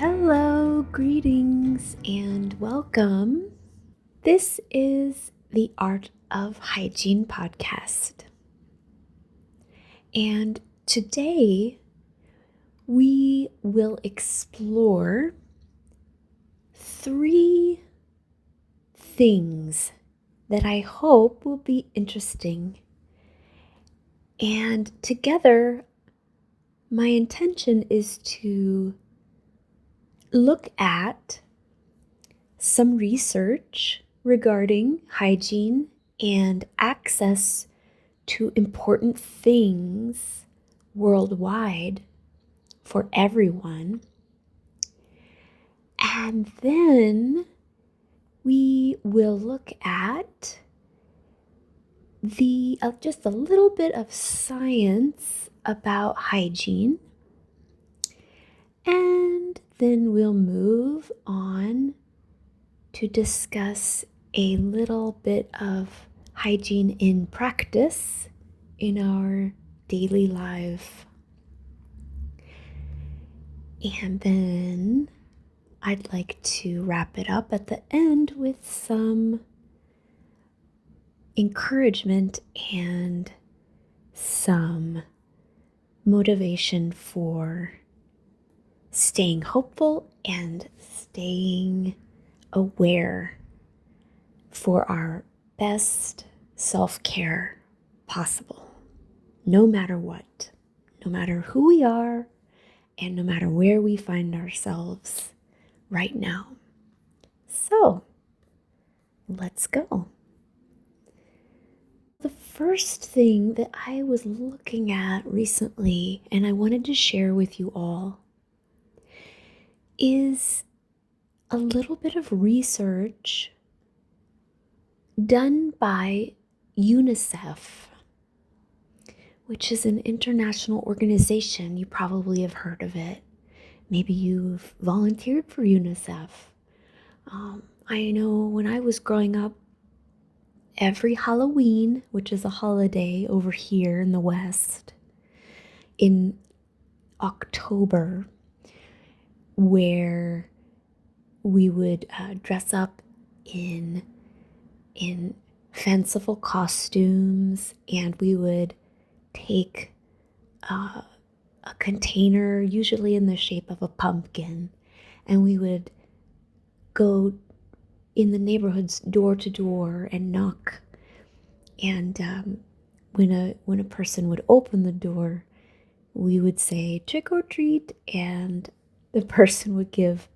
Hello, greetings, and welcome. This is the Art of Hygiene podcast. And today we will explore 3 things that I hope will be interesting. And together, my intention is to look at some research regarding hygiene and access to important things worldwide for everyone. And then we will look at just a little bit of science about hygiene. And then we'll move on to discuss a little bit of hygiene in practice in our daily life. And then I'd like to wrap it up at the end with some encouragement and some motivation for staying hopeful and staying aware for our best self-care possible, no matter what, no matter who we are, and no matter where we find ourselves right now. So, let's go. The first thing that I was looking at recently, and I wanted to share with you all, is a little bit of research done by UNICEF, which is an international organization. You probably have heard of it. Maybe you've volunteered for UNICEF. I know when I was growing up, every Halloween, which is a holiday over here in the West, in October, where we would dress up in fanciful costumes, and we would take a container, usually in the shape of a pumpkin, and we would go in the neighborhoods door to door and knock. And when a person would open the door, we would say trick or treat, and the person would give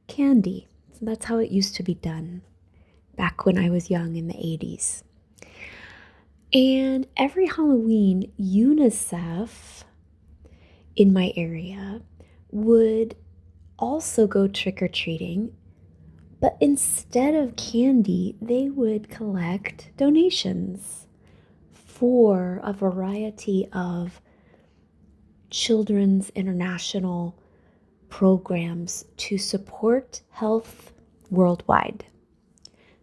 candy. So that's how it used to be done back when I was young in the 80s. And every Halloween, UNICEF in my area would also go trick-or-treating, but instead of candy, they would collect donations for a variety of children's international programs to support health worldwide.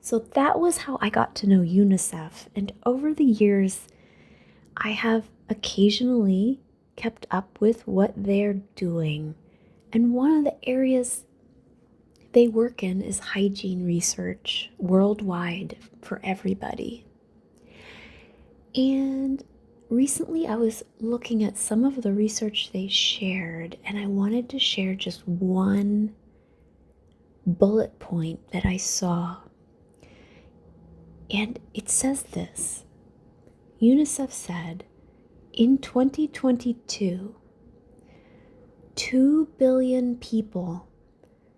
So that was how I got to know UNICEF. And over the years, I have occasionally kept up with what they're doing. And one of the areas they work in is hygiene research worldwide for everybody. And recently I was looking at some of the research they shared, and I wanted to share just one bullet point that I saw. And it says this: UNICEF said, in 2022, 2 billion people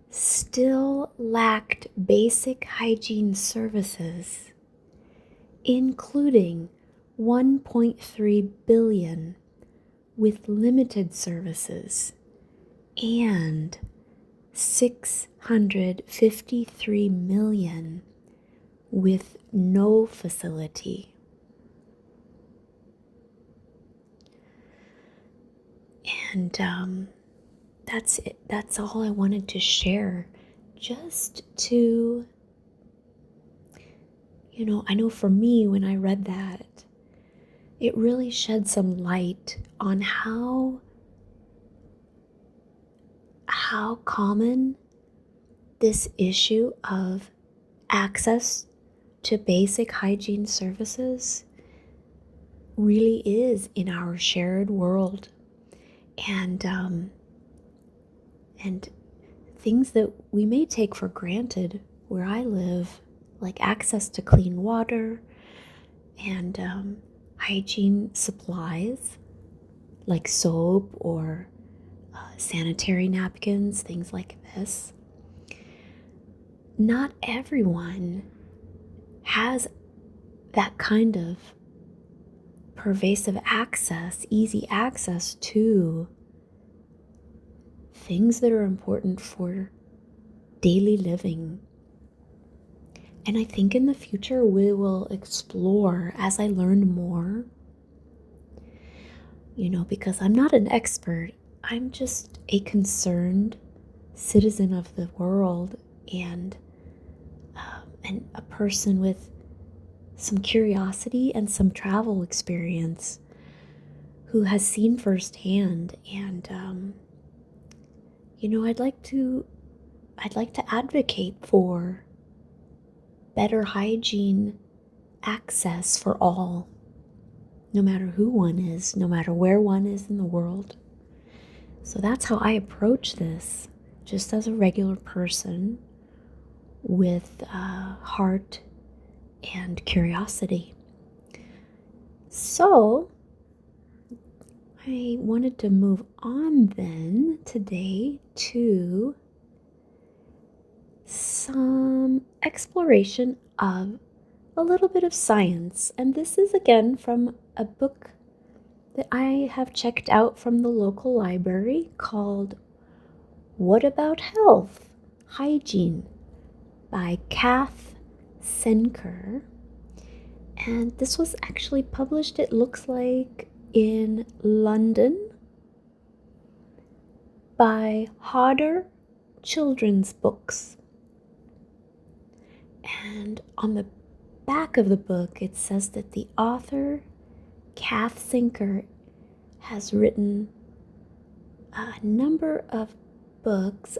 still lacked basic hygiene services, including 1.3 billion with limited services and 653 million with no facility. And that's it. That's all I wanted to share, just to, I know for me, when I read that, it really shed some light on how how common this issue of access to basic hygiene services really is in our shared world. And things that we may take for granted where I live, like access to clean water and hygiene supplies like soap or sanitary napkins, things like this. Not everyone has that kind of pervasive access, easy access to things that are important for daily living. And I think in the future we will explore as I learn more, because I'm not an expert, I'm just a concerned citizen of the world and a person with some curiosity and some travel experience who has seen firsthand. And I'd like to advocate for better hygiene access for all, no matter who one is, no matter where one is in the world. So that's how I approach this, just as a regular person with heart and curiosity. So I wanted to move on then today to some exploration of a little bit of science. And this is again from a book that I have checked out from the local library called What About Health? Hygiene by Kath Senker. And this was actually published, it looks like, in London by Hodder Children's Books. And on the back of the book, it says that the author, Kath Senker, has written a number of books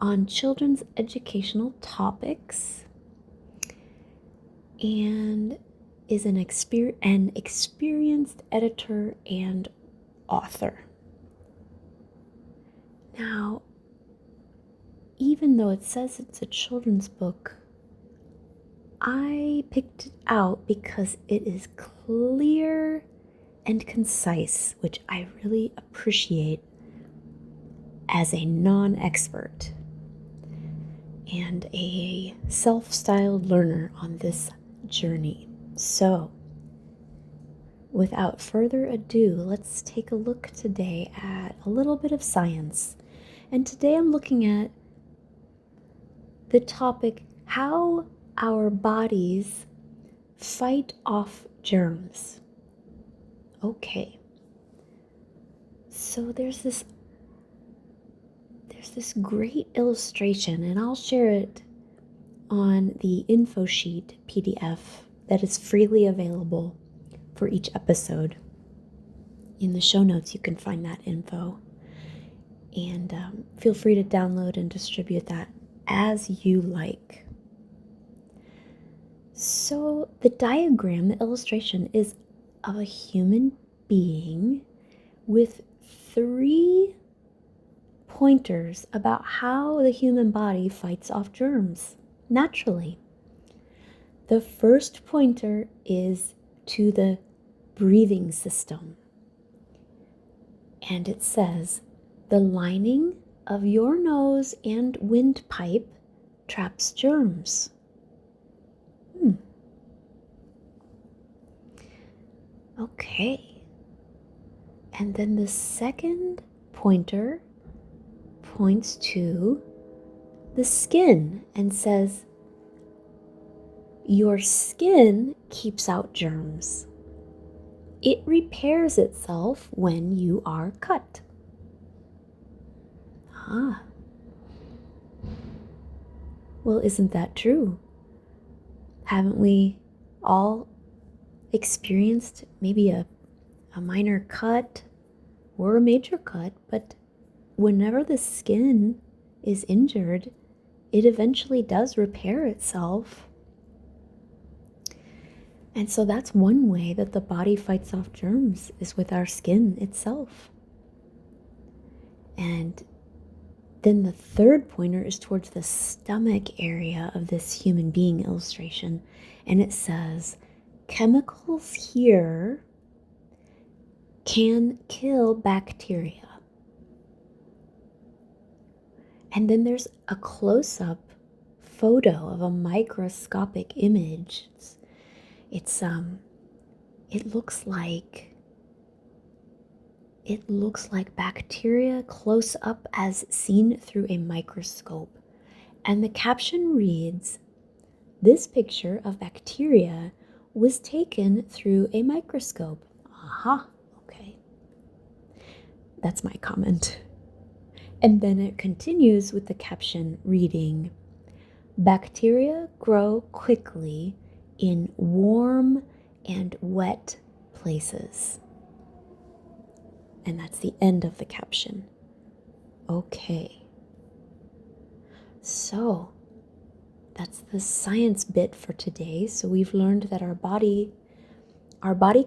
on children's educational topics and is an experienced editor and author. Now, even though it says it's a children's book, I picked it out because it is clear and concise, which I really appreciate as a non-expert and a self-styled learner on this journey. So, without further ado, let's take a look today at a little bit of science. And today I'm looking at the topic, how our bodies fight off germs. Okay. So there's this great illustration, and I'll share it on the infosheet PDF that is freely available for each episode. In the show notes, you can find that info. And feel free to download and distribute that as you like. So the diagram, the illustration, is of a human being with 3 pointers about how the human body fights off germs naturally. The first pointer is to the breathing system. And it says, the lining of your nose and windpipe traps germs. Okay. And then the second pointer points to the skin and says, your skin keeps out germs. It repairs itself when you are cut. Well, isn't that true? Haven't we all experienced maybe a minor cut or a major cut, but whenever the skin is injured, it eventually does repair itself. And so that's one way that the body fights off germs, is with our skin itself. And then the third pointer is towards the stomach area of this human being illustration. And it says, chemicals here can kill bacteria. And then there's a close-up photo of a microscopic image. It looks like bacteria close up as seen through a microscope. And the caption reads, "This picture of bacteria was taken through a microscope." Aha, okay. That's my comment. And then it continues with the caption reading, "Bacteria grow quickly in warm and wet places." And that's the end of the caption. Okay. So that's the science bit for today. So we've learned that our body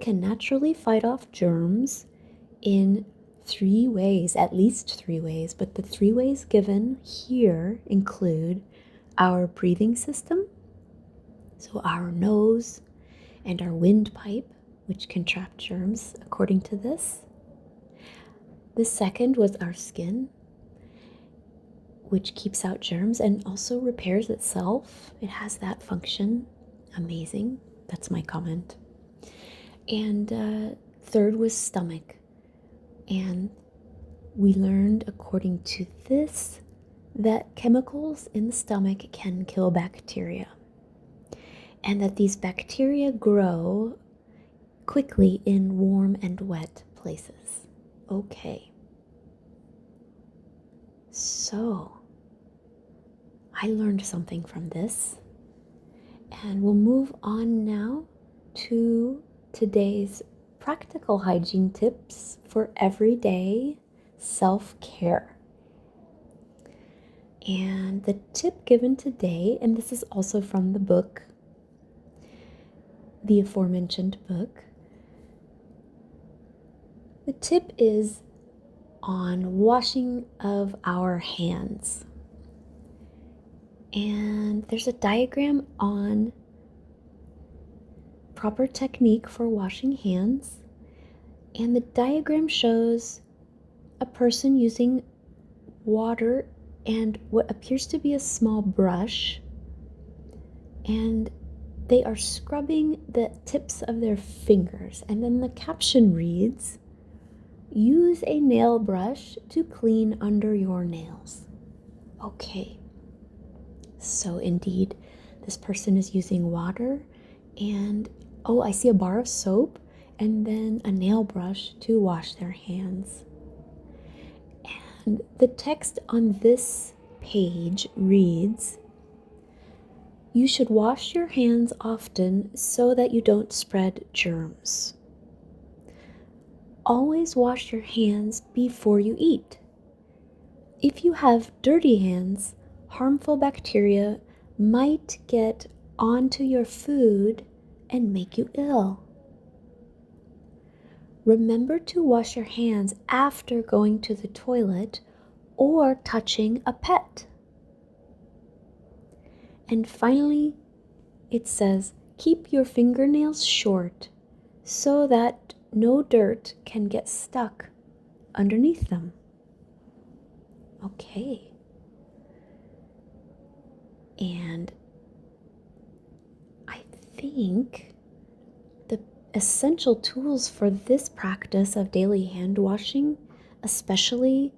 can naturally fight off germs in 3 ways, at least 3 ways, but the 3 ways given here include our breathing system, so our nose and our windpipe, which can trap germs according to this. The second was our skin, which keeps out germs and also repairs itself. It has that function. Amazing. That's my comment. And third was stomach. And we learned, according to this, that chemicals in the stomach can kill bacteria. And that these bacteria grow quickly in warm and wet places. Okay. So, I learned something from this. And we'll move on now to today's practical hygiene tips for everyday self-care. And the tip given today, and this is also from the book, the aforementioned book, the tip is on washing of our hands. And there's a diagram on proper technique for washing hands. And the diagram shows a person using water and what appears to be a small brush. And they are scrubbing the tips of their fingers. And then the caption reads, "Use a nail brush to clean under your nails." Okay. So indeed, this person is using water and, oh, I see a bar of soap and then a nail brush to wash their hands. And the text on this page reads, "You should wash your hands often so that you don't spread germs. Always wash your hands before you eat. If you have dirty hands, harmful bacteria might get onto your food and make you ill. Remember to wash your hands after going to the toilet or touching a pet." And finally, it says, "Keep your fingernails short so that no dirt can get stuck underneath them." Okay. And I think the essential tools for this practice of daily hand washing, especially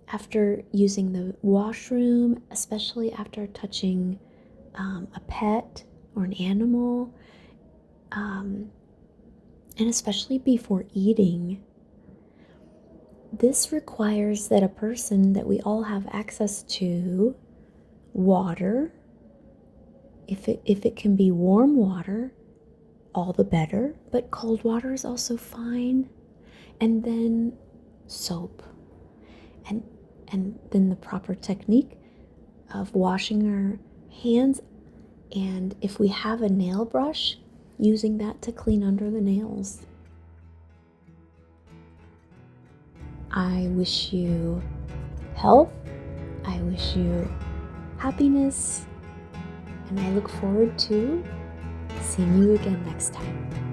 after using the washroom, especially after touching a pet or an animal, and especially before eating, this requires that we all have access to water. If it can be warm water, all the better, but cold water is also fine. And then soap. and and then the proper technique of washing our hands, and if we have a nail brush, using that to clean under the nails. I wish you health. I wish you happiness, and I look forward to seeing you again next time.